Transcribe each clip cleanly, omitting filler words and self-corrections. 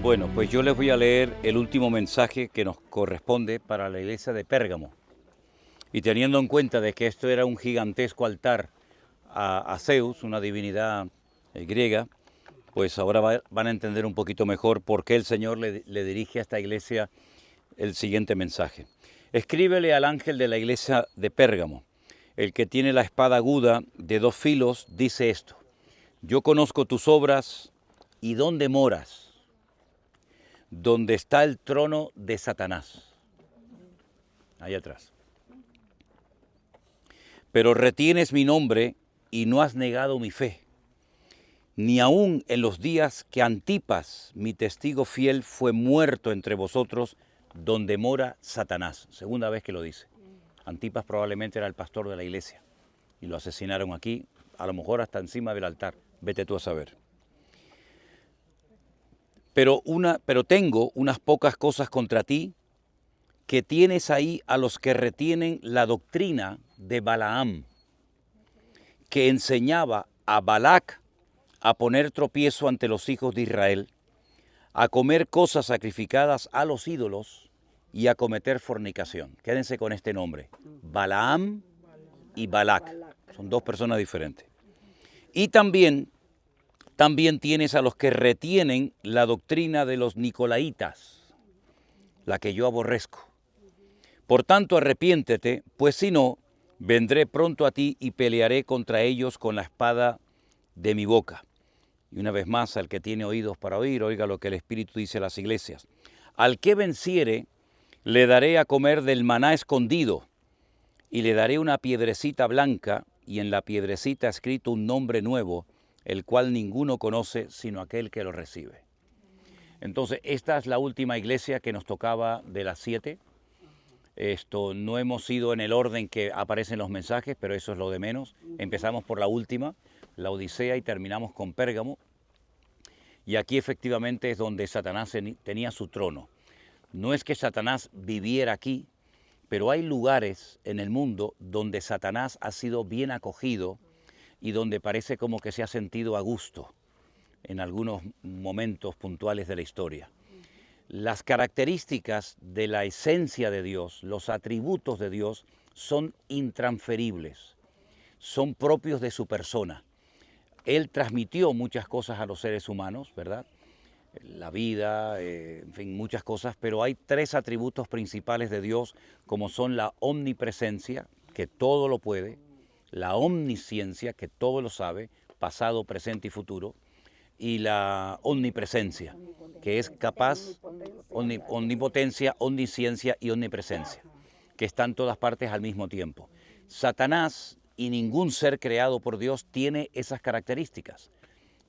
Bueno, pues yo les voy a leer el último mensaje que nos corresponde para la iglesia de Pérgamo. Y teniendo en cuenta de que esto era un gigantesco altar a Zeus, una divinidad griega, pues ahora van a entender un poquito mejor por qué el Señor le dirige a esta iglesia el siguiente mensaje. Escríbele al ángel de la iglesia de Pérgamo, el que tiene la espada aguda de 2 filos, dice esto: yo conozco tus obras y dónde moras, donde está el trono de Satanás, ahí atrás. Pero retienes mi nombre y no has negado mi fe, ni aun en los días que Antipas, mi testigo fiel, fue muerto entre vosotros, donde mora Satanás. Segunda vez que lo dice. Antipas probablemente era el pastor de la iglesia y lo asesinaron aquí, a lo mejor hasta encima del altar. Vete tú a saber. Pero tengo unas pocas cosas contra ti, que tienes ahí a los que retienen la doctrina de Balaam, que enseñaba a Balac a poner tropiezo ante los hijos de Israel, a comer cosas sacrificadas a los ídolos y a cometer fornicación. Quédense con este nombre: Balaam y Balac. Son 2 personas diferentes. Y también tienes a los que retienen la doctrina de los nicolaitas, la que yo aborrezco. Por tanto, arrepiéntete, pues si no, vendré pronto a ti y pelearé contra ellos con la espada de mi boca. Y una vez más, al que tiene oídos para oír, oiga lo que el Espíritu dice a las iglesias. Al que venciere, le daré a comer del maná escondido, y le daré una piedrecita blanca, y en la piedrecita escrito un nombre nuevo, el cual ninguno conoce sino aquel que lo recibe. Entonces, esta es la última iglesia que nos tocaba de las 7. No hemos ido en el orden que aparecen los mensajes, pero eso es lo de menos. Empezamos por la última, la Odisea, y terminamos con Pérgamo. Y aquí efectivamente es donde Satanás tenía su trono. No es que Satanás viviera aquí, pero hay lugares en el mundo donde Satanás ha sido bien acogido y donde parece como que se ha sentido a gusto en algunos momentos puntuales de la historia. Las características de la esencia de Dios, los atributos de Dios, son intransferibles, son propios de su persona. Él transmitió muchas cosas a los seres humanos, ¿verdad? La vida, en fin, muchas cosas, pero hay 3 atributos principales de Dios, como son la omnipresencia, que todo lo puede, la omnisciencia, que todo lo sabe, pasado, presente y futuro, y la omnipresencia, que es capaz, omnipotencia, omnisciencia y omnipresencia, que están en todas partes al mismo tiempo. Satanás y ningún ser creado por Dios tiene esas características.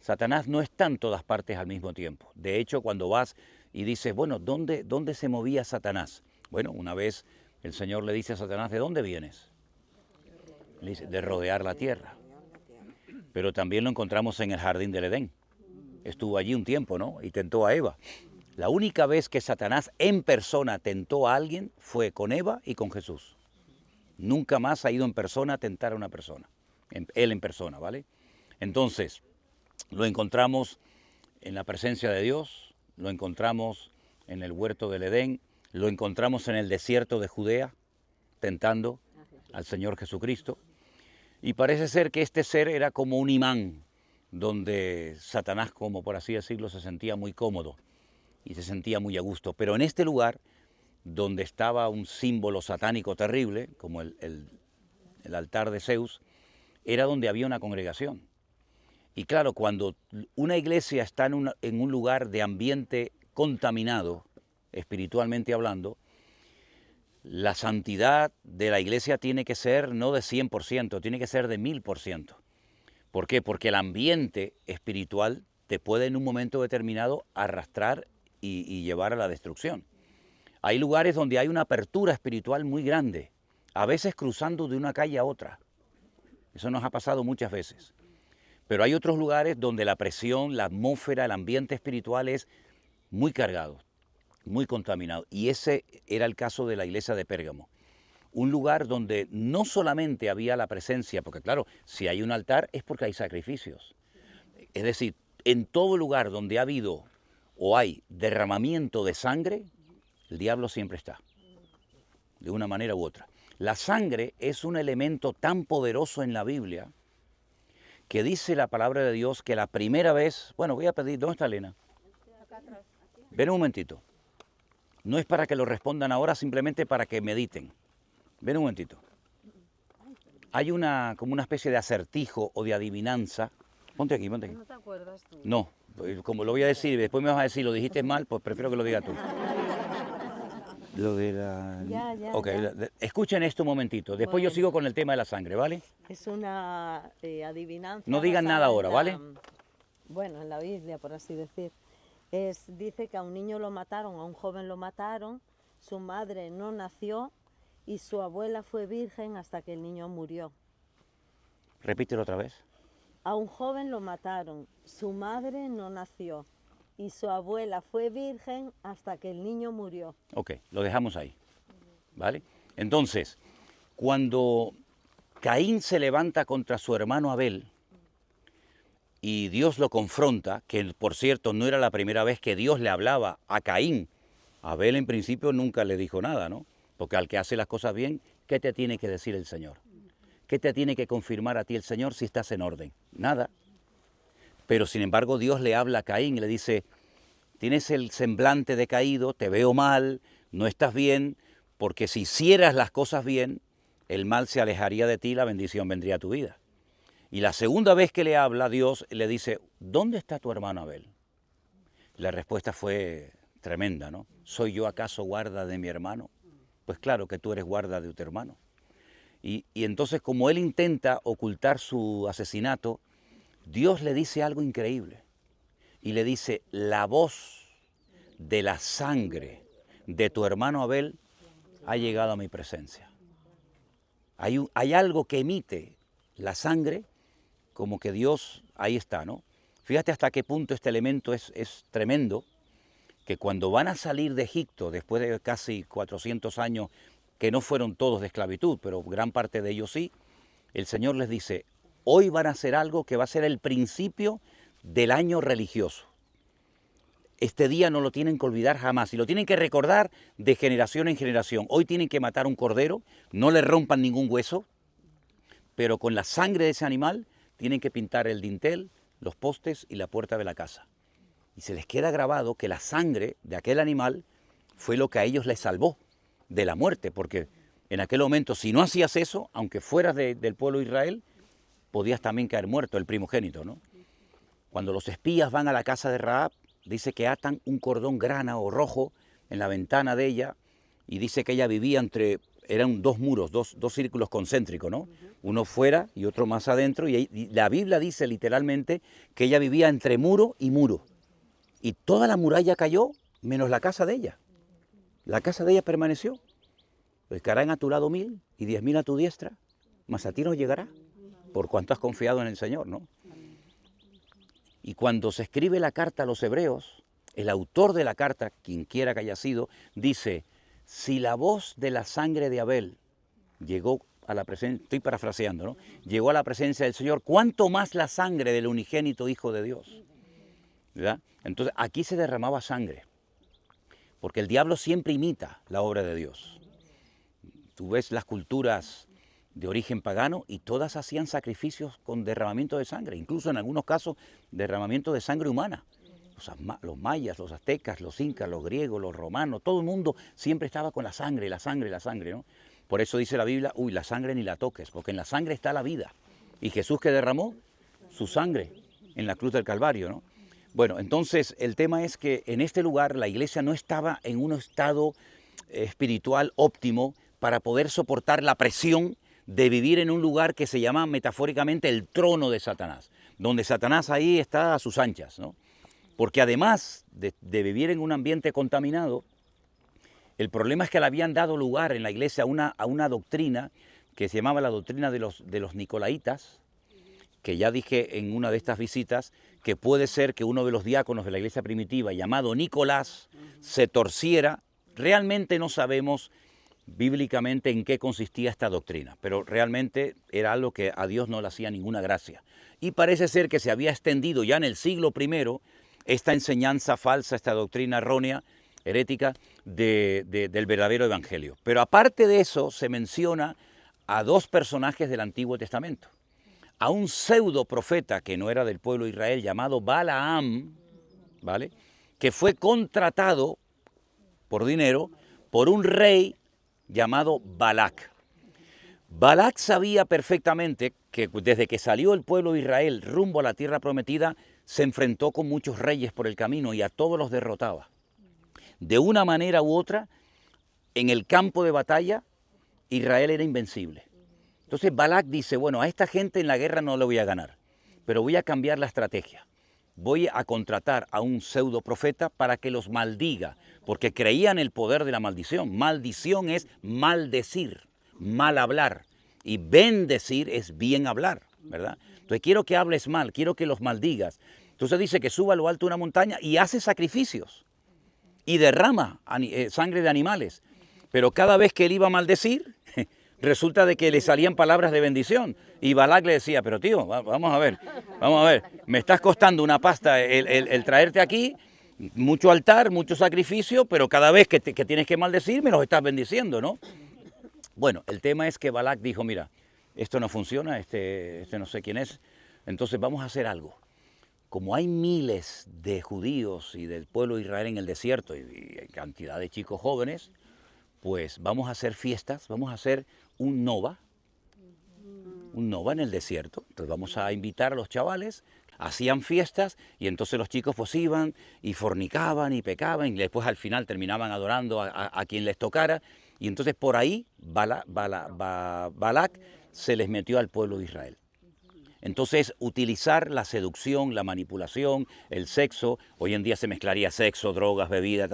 Satanás no está en todas partes al mismo tiempo. De hecho, cuando vas y dices, bueno, ¿dónde se movía Satanás? Bueno, una vez el Señor le dice a Satanás, ¿de dónde vienes? Le dice, de rodear la tierra. Pero también lo encontramos en el jardín del Edén. Estuvo allí un tiempo, ¿no? Y tentó a Eva. La única vez que Satanás en persona tentó a alguien fue con Eva y con Jesús. Nunca más ha ido en persona a tentar a una persona. Él en persona, ¿vale? Entonces, lo encontramos en la presencia de Dios, lo encontramos en el huerto del Edén, lo encontramos en el desierto de Judea, tentando al Señor Jesucristo. Y parece ser que este ser era como un imán, donde Satanás, como por así decirlo, se sentía muy cómodo y se sentía muy a gusto. Pero en este lugar, donde estaba un símbolo satánico terrible, como el altar de Zeus, era donde había una congregación. Y claro, cuando una iglesia está en un lugar de ambiente contaminado, espiritualmente hablando, La santidad de la iglesia tiene que ser no de 100%, tiene que ser de 1000%. ¿Por qué? Porque el ambiente espiritual te puede en un momento determinado arrastrar y llevar a la destrucción. Hay lugares donde hay una apertura espiritual muy grande, a veces cruzando de una calle a otra. Eso nos ha pasado muchas veces. Pero hay otros lugares donde la presión, la atmósfera, el ambiente espiritual es muy cargado, muy contaminado. Y ese era el caso de la iglesia de Pérgamo. Un lugar donde no solamente había la presencia, porque claro, si hay un altar es porque hay sacrificios. Es decir, en todo lugar donde ha habido o hay derramamiento de sangre, el diablo siempre está, de una manera u otra. La sangre es un elemento tan poderoso en la Biblia que dice la palabra de Dios que la primera vez, bueno, voy a pedir, ¿dónde está Elena? Ven un momentito. No es para que lo respondan ahora, simplemente para que mediten. Ven un momentito. Hay como una especie de acertijo o de adivinanza. Ponte aquí, ponte aquí. ¿No te acuerdas tú? No, como lo voy a decir y después me vas a decir, lo dijiste mal, pues prefiero que lo digas tú. Lo de la... Ya. Escuchen esto un momentito, después Bueno. yo sigo con el tema de la sangre, ¿vale? Es una adivinanza. No digan basada nada en ahora, ¿vale? Bueno, en la Biblia, por así decir. Dice que a un niño lo mataron, a un joven lo mataron, su madre no nació y su abuela fue virgen hasta que el niño murió. Repítelo otra vez. A un joven lo mataron, su madre no nació y su abuela fue virgen hasta que el niño murió. Ok, lo dejamos ahí, ¿vale? Entonces, cuando Caín se levanta contra su hermano Abel y Dios lo confronta, que por cierto no era la primera vez que Dios le hablaba a Caín, Abel en principio nunca le dijo nada, ¿no? Porque al que hace las cosas bien, ¿qué te tiene que decir el Señor? ¿Qué te tiene que confirmar a ti el Señor si estás en orden? Nada. Pero sin embargo Dios le habla a Caín y le dice, tienes el semblante decaído, te veo mal, no estás bien, porque si hicieras las cosas bien, el mal se alejaría de ti y la bendición vendría a tu vida. Y la segunda vez que le habla, Dios le dice, ¿dónde está tu hermano Abel? La respuesta fue tremenda, ¿no? ¿Soy yo acaso guarda de mi hermano? Pues claro que tú eres guarda de tu hermano. Y entonces como él intenta ocultar su asesinato, Dios le dice algo increíble. Y le dice, la voz de la sangre de tu hermano Abel ha llegado a mi presencia. Hay algo que emite la sangre, como que Dios ahí está, ¿no? Fíjate hasta qué punto este elemento es tremendo, que cuando van a salir de Egipto, después de casi 400 años, que no fueron todos de esclavitud, pero gran parte de ellos sí, el Señor les dice, hoy van a hacer algo que va a ser el principio del año religioso. Este día no lo tienen que olvidar jamás y lo tienen que recordar de generación en generación. Hoy tienen que matar un cordero, no le rompan ningún hueso, pero con la sangre de ese animal tienen que pintar el dintel, los postes y la puerta de la casa. Y se les queda grabado que la sangre de aquel animal fue lo que a ellos les salvó de la muerte, porque en aquel momento si no hacías eso, aunque fueras del pueblo de Israel, podías también caer muerto, el primogénito, ¿no? Cuando los espías van a la casa de Rahab, dice que atan un cordón grana o rojo en la ventana de ella y dice que ella vivía eran dos muros, dos círculos concéntricos, ¿no? Uno fuera y otro más adentro y la Biblia dice literalmente que ella vivía entre muro y muro y toda la muralla cayó menos la casa de ella. La casa de ella permaneció. Pues caerán a tu lado 1000 y 10.000 a tu diestra, mas a ti no llegará, por cuanto has confiado en el Señor, ¿no? Y cuando se escribe la carta a los hebreos, el autor de la carta, quien quiera que haya sido, dice, si la voz de la sangre de Abel llegó a la presencia, estoy parafraseando, ¿no? Llegó a la presencia del Señor, ¿cuánto más la sangre del unigénito Hijo de Dios? ¿Verdad? Entonces aquí se derramaba sangre, porque el diablo siempre imita la obra de Dios. Tú ves las culturas de origen pagano y todas hacían sacrificios con derramamiento de sangre, incluso en algunos casos derramamiento de sangre humana. Los mayas, los aztecas, los incas, los griegos, los romanos, todo el mundo siempre estaba con la sangre, ¿no? Por eso dice la Biblia, la sangre ni la toques, porque en la sangre está la vida. Y Jesús que derramó su sangre en la cruz del Calvario, ¿no? Bueno, entonces el tema es que en este lugar la iglesia no estaba en un estado espiritual óptimo para poder soportar la presión de vivir en un lugar que se llama metafóricamente el trono de Satanás, donde Satanás ahí está a sus anchas, ¿no? Porque además de vivir en un ambiente contaminado, el problema es que le habían dado lugar en la iglesia a una doctrina que se llamaba la doctrina de los nicolaitas, que ya dije en una de estas visitas, que puede ser que uno de los diáconos de la iglesia primitiva, llamado Nicolás, se torciera. Realmente no sabemos bíblicamente en qué consistía esta doctrina, pero realmente era algo que a Dios no le hacía ninguna gracia. Y parece ser que se había extendido ya en el siglo I esta enseñanza falsa, esta doctrina errónea, herética, del verdadero evangelio. Pero aparte de eso, se menciona a dos personajes del Antiguo Testamento. A un pseudo profeta que no era del pueblo de Israel, llamado Balaam, ¿vale?, que fue contratado por dinero por un rey llamado Balac. Balac sabía perfectamente que desde que salió el pueblo de Israel rumbo a la tierra prometida, se enfrentó con muchos reyes por el camino y a todos los derrotaba. De una manera u otra, en el campo de batalla, Israel era invencible. Entonces Balac dice, bueno, a esta gente en la guerra no le voy a ganar, pero voy a cambiar la estrategia. Voy a contratar a un pseudo profeta para que los maldiga, porque creían el poder de la maldición. Maldición es maldecir, mal hablar, y bendecir es bien hablar, ¿verdad? Entonces quiero que hables mal, quiero que los maldigas. Entonces dice que suba a lo alto de una montaña y hace sacrificios y derrama sangre de animales. Pero cada vez que él iba a maldecir, resulta de que le salían palabras de bendición. Y Balac le decía, pero tío, vamos a ver, me estás costando una pasta el traerte aquí, mucho altar, mucho sacrificio, pero cada vez que tienes que maldecir me los estás bendiciendo, ¿no? Bueno, el tema es que Balac dijo, mira, esto no funciona, este no sé quién es, entonces vamos a hacer algo. Como hay miles de judíos y del pueblo de Israel en el desierto y cantidad de chicos jóvenes, pues vamos a hacer fiestas, vamos a hacer un nova en el desierto. Entonces vamos a invitar a los chavales, hacían fiestas y entonces los chicos pues iban y fornicaban y pecaban y después al final terminaban adorando a quien les tocara. Y entonces por ahí Balac se les metió al pueblo de Israel. Entonces, utilizar la seducción, la manipulación, el sexo, hoy en día se mezclaría sexo, drogas, bebida,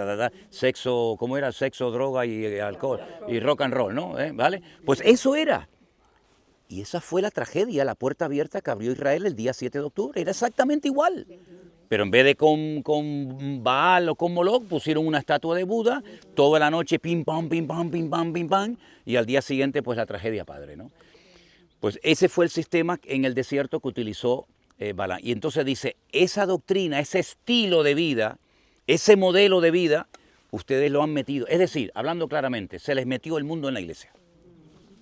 sexo, ¿cómo era? Sexo, droga y alcohol, y rock and roll, ¿no? ¿Vale? Pues eso era. Y esa fue la tragedia, la puerta abierta que abrió Israel el día 7 de octubre. Era exactamente igual. Pero en vez de con Baal o con Moloch, pusieron una estatua de Buda, toda la noche pim, pam, pim, pam, pim, pam, pim, pam, y al día siguiente, pues la tragedia padre, ¿no? Pues ese fue el sistema en el desierto que utilizó Balaam. Y entonces dice, esa doctrina, ese estilo de vida, ese modelo de vida, ustedes lo han metido. Es decir, hablando claramente, se les metió el mundo en la iglesia.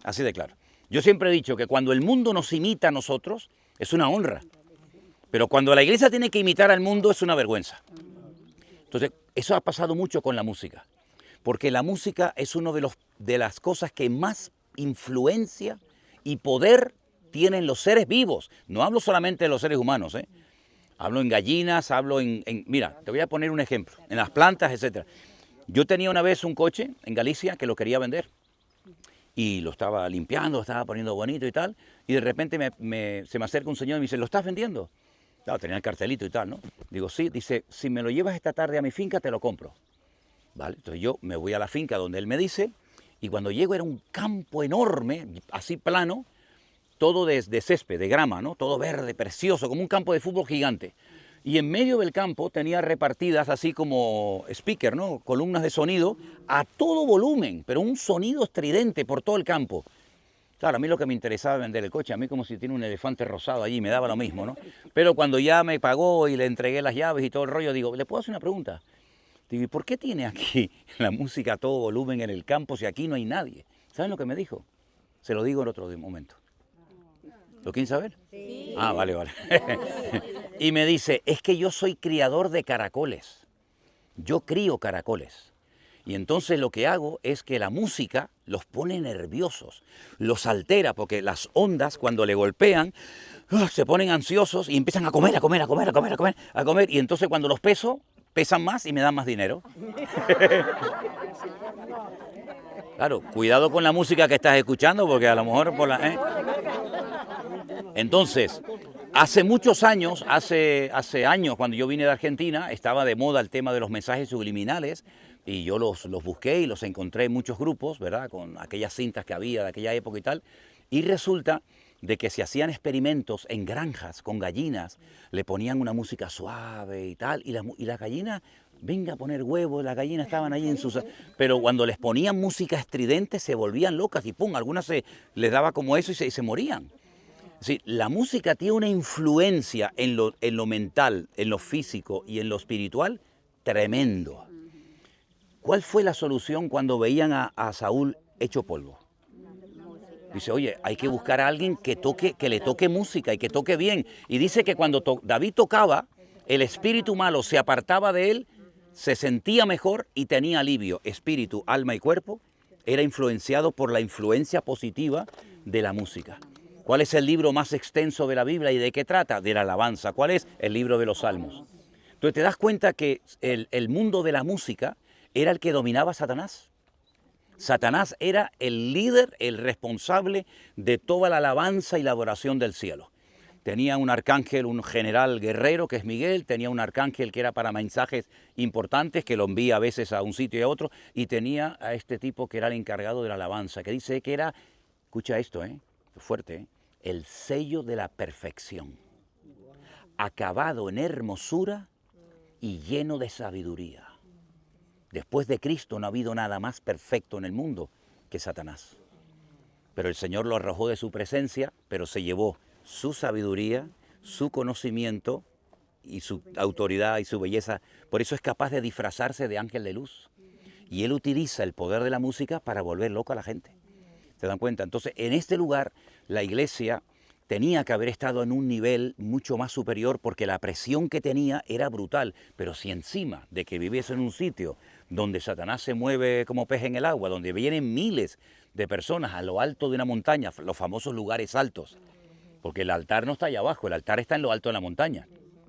Así de claro. Yo siempre he dicho que cuando el mundo nos imita a nosotros, es una honra. Pero cuando la iglesia tiene que imitar al mundo, es una vergüenza. Entonces, eso ha pasado mucho con la música. Porque la música es una de las cosas que más influencia y poder tienen los seres vivos. No hablo solamente de los seres humanos, ¿eh? Hablo en gallinas, hablo mira, te voy a poner un ejemplo, en las plantas, etc. Yo tenía una vez un coche en Galicia que lo quería vender. Y lo estaba limpiando, lo estaba poniendo bonito y tal. Y de repente se me acerca un señor y me dice, ¿lo estás vendiendo? Claro, tenía el cartelito y tal, ¿no? Digo, sí. Dice, si me lo llevas esta tarde a mi finca, te lo compro. Vale, entonces yo me voy a la finca donde él me dice. Y cuando llego era un campo enorme, así plano, todo de césped, de grama, ¿no? Todo verde, precioso, como un campo de fútbol gigante. Y en medio del campo tenía repartidas así como speaker, ¿no? Columnas de sonido a todo volumen, pero un sonido estridente por todo el campo. Claro, a mí lo que me interesaba es vender el coche, a mí como si tiene un elefante rosado allí, me daba lo mismo, ¿no? Pero cuando ya me pagó y le entregué las llaves y todo el rollo, digo, ¿le puedo hacer una pregunta? Digo, ¿y por qué tiene aquí la música a todo volumen en el campo si aquí no hay nadie? ¿Saben lo que me dijo? Se lo digo en otro momento. ¿Lo quieren saber? Sí. Ah, vale. Y me dice, es que yo soy criador de caracoles. Yo crío caracoles. Y entonces lo que hago es que la música los pone nerviosos, los altera, porque las ondas cuando le golpean, se ponen ansiosos y empiezan a comer. Y entonces cuando los peso, pesan más y me dan más dinero. Claro, cuidado con la música que estás escuchando, porque a lo mejor por la... Entonces, hace muchos años, hace años, cuando yo vine de Argentina, estaba de moda el tema de los mensajes subliminales, y yo los busqué y los encontré en muchos grupos, ¿verdad? Con aquellas cintas que había de aquella época y tal. Y resulta de que se hacían experimentos en granjas con gallinas, le ponían una música suave y tal, y las gallinas, venga a poner huevos, las gallinas estaban ahí en sus... Pero cuando les ponían música estridente se volvían locas y pum, algunas les daba como eso y se morían. Es decir, la música tiene una influencia en lo mental, en lo físico y en lo espiritual tremendo. ¿Cuál fue la solución cuando veían a Saúl hecho polvo? Dice, oye, hay que buscar a alguien que le toque música y que toque bien. Y dice que cuando David tocaba, el espíritu malo se apartaba de él, se sentía mejor y tenía alivio. Espíritu, alma y cuerpo era influenciado por la influencia positiva de la música. ¿Cuál es el libro más extenso de la Biblia y de qué trata? De la alabanza. ¿Cuál es? El libro de los Salmos. Entonces te das cuenta que el mundo de la música era el que dominaba a Satanás. Satanás era el líder, el responsable de toda la alabanza y la adoración del cielo. Tenía un arcángel, un general guerrero que es Miguel, tenía un arcángel que era para mensajes importantes, que lo envía a veces a un sitio y a otro, y tenía a este tipo que era el encargado de la alabanza, que dice que era, escucha esto, fuerte, el sello de la perfección, acabado en hermosura y lleno de sabiduría. Después de Cristo no ha habido nada más perfecto en el mundo que Satanás. Pero el Señor lo arrojó de su presencia, pero se llevó su sabiduría, su conocimiento y su autoridad y su belleza. Por eso es capaz de disfrazarse de ángel de luz. Y Él utiliza el poder de la música para volver loca a la gente. ¿Se dan cuenta? Entonces, en este lugar, la iglesia tenía que haber estado en un nivel mucho más superior porque la presión que tenía era brutal. Pero si encima de que viviese en un sitio donde Satanás se mueve como pez en el agua, donde vienen miles de personas a lo alto de una montaña, los famosos lugares altos, porque el altar no está allá abajo, el altar está en lo alto de la montaña,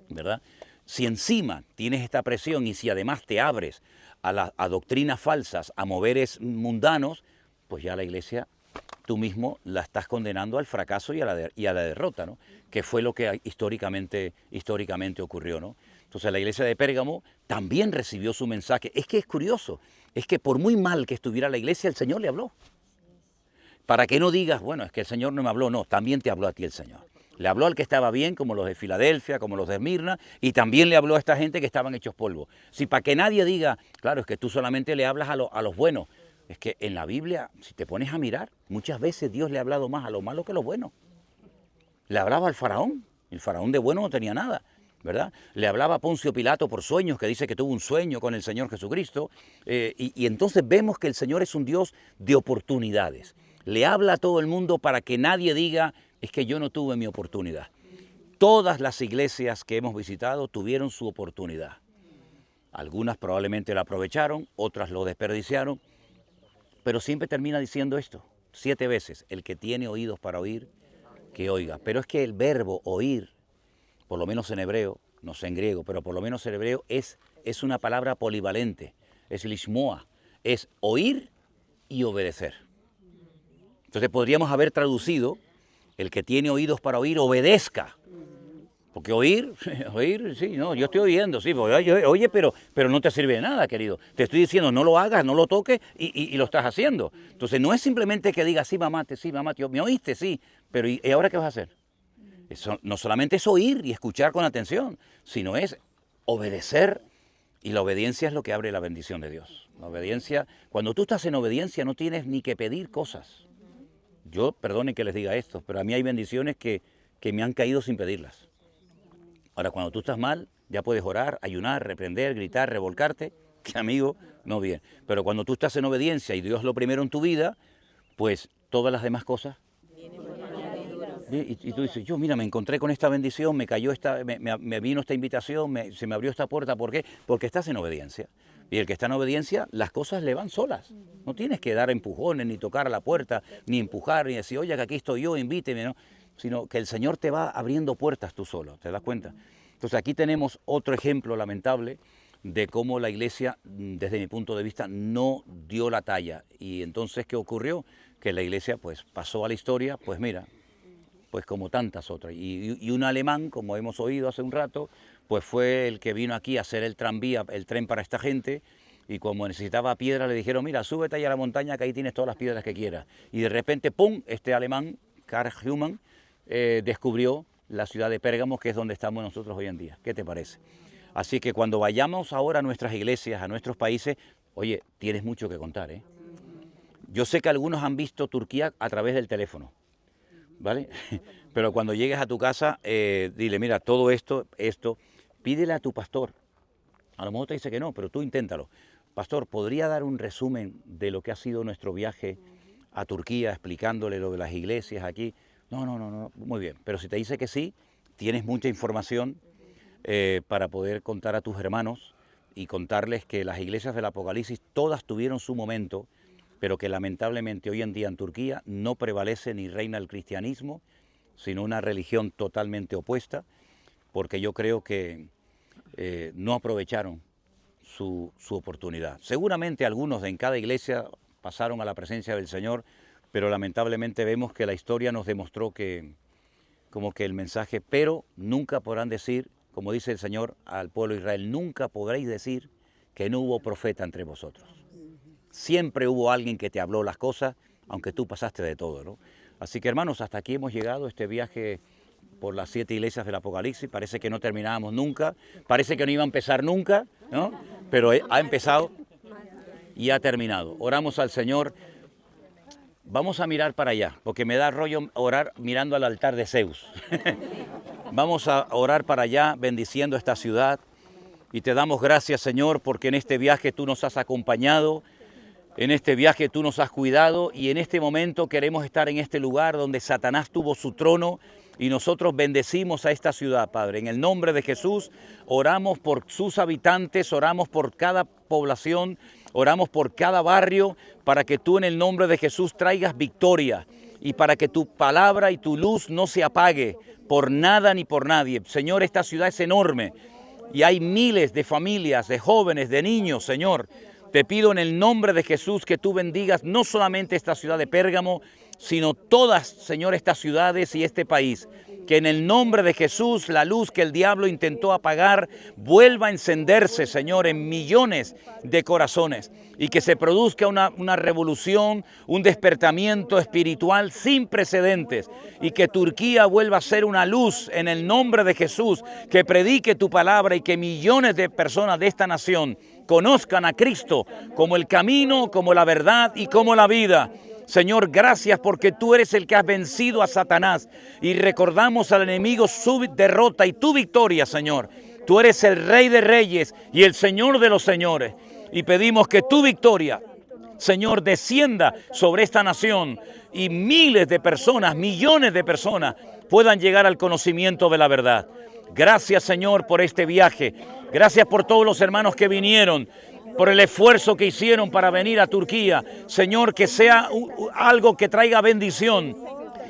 ¿verdad? Si encima tienes esta presión y si además te abres a doctrinas falsas, a moveres mundanos, pues ya la iglesia tú mismo la estás condenando al fracaso y a la derrota, ¿no? Que fue lo que históricamente ocurrió, ¿no? Entonces la iglesia de Pérgamo también recibió su mensaje. Es que es curioso, es que por muy mal que estuviera la iglesia, el Señor le habló. Para que no digas, bueno, es que el Señor no me habló, no, también te habló a ti el Señor. Le habló al que estaba bien, como los de Filadelfia, como los de Esmirna, y también le habló a esta gente que estaban hechos polvo. Si para que nadie diga, claro, es que tú solamente le hablas a los buenos. Es que en la Biblia, si te pones a mirar, muchas veces Dios le ha hablado más a los malos que a los buenos. Le hablaba al faraón, el faraón de bueno no tenía nada, ¿verdad? Le hablaba a Poncio Pilato por sueños, que dice que tuvo un sueño con el Señor Jesucristo, y entonces vemos que el Señor es un Dios de oportunidades. Le habla a todo el mundo para que nadie diga, es que yo no tuve mi oportunidad. Todas las iglesias que hemos visitado tuvieron su oportunidad. Algunas probablemente la aprovecharon, otras lo desperdiciaron, pero siempre termina diciendo esto, 7 veces, el que tiene oídos para oír, que oiga. Pero es que el verbo oír, por lo menos en hebreo, no sé en griego, pero por lo menos en hebreo es una palabra polivalente, es lishmoa, es oír y obedecer. Entonces podríamos haber traducido, el que tiene oídos para oír, obedezca. Porque oír, sí, no, yo estoy oyendo, sí, oye, pero no te sirve de nada, querido. Te estoy diciendo, no lo hagas, no lo toques y lo estás haciendo. Entonces no es simplemente que digas, sí, mamá, tío, me oíste, sí, pero ¿y ahora qué vas a hacer? Eso, no solamente es oír y escuchar con atención, sino es obedecer, y la obediencia es lo que abre la bendición de Dios. La obediencia, cuando tú estás en obediencia no tienes ni que pedir cosas. Yo, perdonen que les diga esto, pero a mí hay bendiciones que me han caído sin pedirlas. Ahora, cuando tú estás mal, ya puedes orar, ayunar, reprender, gritar, revolcarte, que amigo, no bien. Pero cuando tú estás en obediencia y Dios lo primero en tu vida, pues todas las demás cosas. Y tú dices, yo mira, me encontré con esta bendición, me cayó me vino esta invitación, se me abrió esta puerta, ¿por qué? Porque estás en obediencia. Y el que está en obediencia, las cosas le van solas. No tienes que dar empujones, ni tocar a la puerta, ni empujar, ni decir, oye, que aquí estoy yo, invíteme, ¿no? Sino que el Señor te va abriendo puertas tú solo, ¿te das cuenta? Entonces aquí tenemos otro ejemplo lamentable de cómo la Iglesia, desde mi punto de vista, no dio la talla. Y entonces, ¿qué ocurrió? Que la Iglesia pues pasó a la historia, pues mira, pues como tantas otras. Y un alemán, como hemos oído hace un rato, pues fue el que vino aquí a hacer el tranvía, el tren para esta gente, y como necesitaba piedra le dijeron, mira, súbete ahí a la montaña que ahí tienes todas las piedras que quieras. Y de repente, ¡pum!, este alemán, Karl Humann, descubrió la ciudad de Pérgamo, que es donde estamos nosotros hoy en día. ¿Qué te parece? Así que cuando vayamos ahora a nuestras iglesias, a nuestros países, oye, tienes mucho que contar, ¿eh? Yo sé que algunos han visto Turquía a través del teléfono, ¿vale? Pero cuando llegues a tu casa, dile, mira, todo esto, pídele a tu pastor. A lo mejor te dice que no, pero tú inténtalo. Pastor, ¿podría dar un resumen de lo que ha sido nuestro viaje a Turquía, explicándole lo de las iglesias aquí? No, muy bien. Pero si te dice que sí, tienes mucha información para poder contar a tus hermanos y contarles que las iglesias del Apocalipsis todas tuvieron su momento, pero que lamentablemente hoy en día en Turquía no prevalece ni reina el cristianismo, sino una religión totalmente opuesta, porque yo creo que no aprovecharon su oportunidad. Seguramente algunos en cada iglesia pasaron a la presencia del Señor, pero lamentablemente vemos que la historia nos demostró que como que el mensaje, pero nunca podrán decir, como dice el Señor al pueblo de Israel, nunca podréis decir que no hubo profeta entre vosotros. Siempre hubo alguien que te habló las cosas, aunque tú pasaste de todo, ¿no? Así que hermanos, hasta aquí hemos llegado, este viaje por las 7 iglesias del Apocalipsis. Parece que no terminábamos nunca, parece que no iba a empezar nunca, ¿no? Pero ha empezado y ha terminado. Oramos al Señor. Vamos a mirar para allá, porque me da rollo orar mirando al altar de Zeus. Vamos a orar para allá, bendiciendo esta ciudad. Y te damos gracias, Señor, porque en este viaje tú nos has acompañado, en este viaje tú nos has cuidado, y en este momento queremos estar en este lugar donde Satanás tuvo su trono, y nosotros bendecimos a esta ciudad, Padre. En el nombre de Jesús, oramos por sus habitantes, oramos por cada población, oramos por cada barrio, para que tú en el nombre de Jesús traigas victoria y para que tu palabra y tu luz no se apague por nada ni por nadie. Señor, esta ciudad es enorme y hay miles de familias, de jóvenes, de niños, Señor. Te pido en el nombre de Jesús que tú bendigas no solamente esta ciudad de Pérgamo, sino todas, Señor, estas ciudades y este país. Que en el nombre de Jesús la luz que el diablo intentó apagar vuelva a encenderse, Señor, en millones de corazones. Y que se produzca una revolución, un despertamiento espiritual sin precedentes. Y que Turquía vuelva a ser una luz en el nombre de Jesús. Que predique tu palabra y que millones de personas de esta nación conozcan a Cristo como el camino, como la verdad y como la vida. Señor, gracias porque tú eres el que has vencido a Satanás y recordamos al enemigo su derrota y tu victoria, Señor. Tú eres el Rey de Reyes y el Señor de los Señores y pedimos que tu victoria, Señor, descienda sobre esta nación y miles de personas, millones de personas puedan llegar al conocimiento de la verdad. Gracias, Señor, por este viaje. Gracias por todos los hermanos que vinieron, por el esfuerzo que hicieron para venir a Turquía. Señor, que sea algo que traiga bendición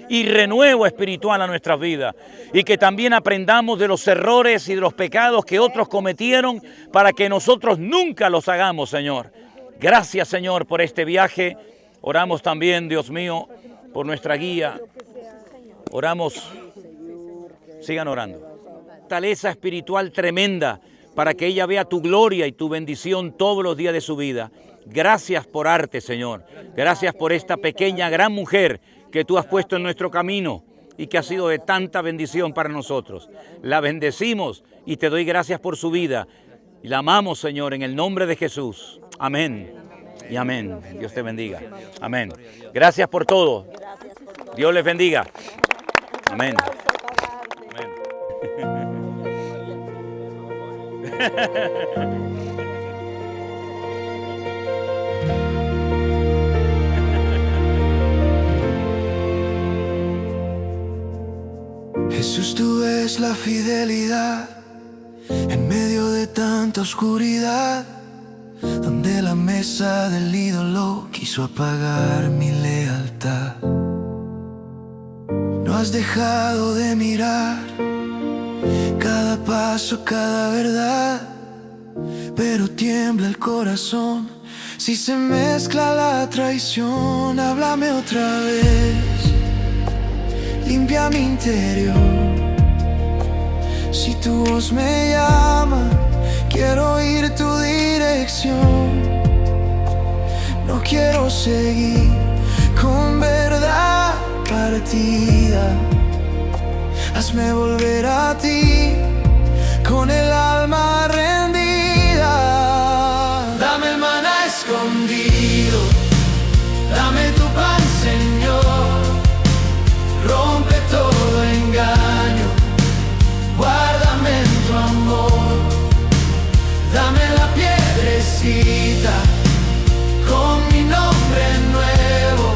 y renuevo espiritual a nuestras vidas. Y que también aprendamos de los errores y de los pecados que otros cometieron para que nosotros nunca los hagamos, Señor. Gracias, Señor, por este viaje. Oramos también, Dios mío, por nuestra guía. Oramos, sigan orando. Fortaleza espiritual tremenda para que ella vea tu gloria y tu bendición todos los días de su vida. Gracias por Arte, Señor. Gracias por esta pequeña, gran mujer que tú has puesto en nuestro camino y que ha sido de tanta bendición para nosotros. La bendecimos y te doy gracias por su vida. Y la amamos, Señor, en el nombre de Jesús. Amén y amén. Dios te bendiga. Amén. Gracias por todo. Dios les bendiga. Amén. Amén. Jesús, tú ves la fidelidad en medio de tanta oscuridad, donde la mesa del ídolo quiso apagar mi lealtad. No has dejado de mirar cada paso, cada verdad, pero tiembla el corazón. Si se mezcla la traición, háblame otra vez, limpia mi interior. Si tu voz me llama, quiero oír tu dirección. No quiero seguir con verdad partida. Hazme volver a ti con el alma rendida. Dame el maná escondido, dame tu pan, Señor. Rompe todo engaño, guárdame en tu amor. Dame la piedrecita con mi nombre nuevo.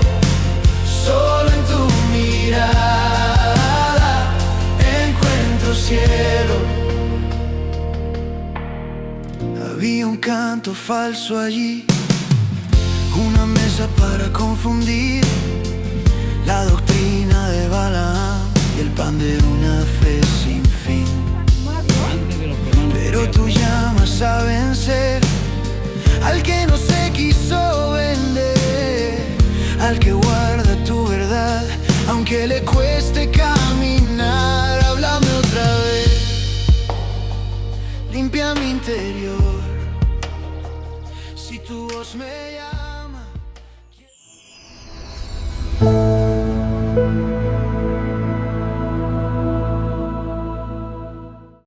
Solo en tu mirada encuentro cielo. Había un canto falso allí, una mesa para confundir, la doctrina de Balaam y el pan de una fe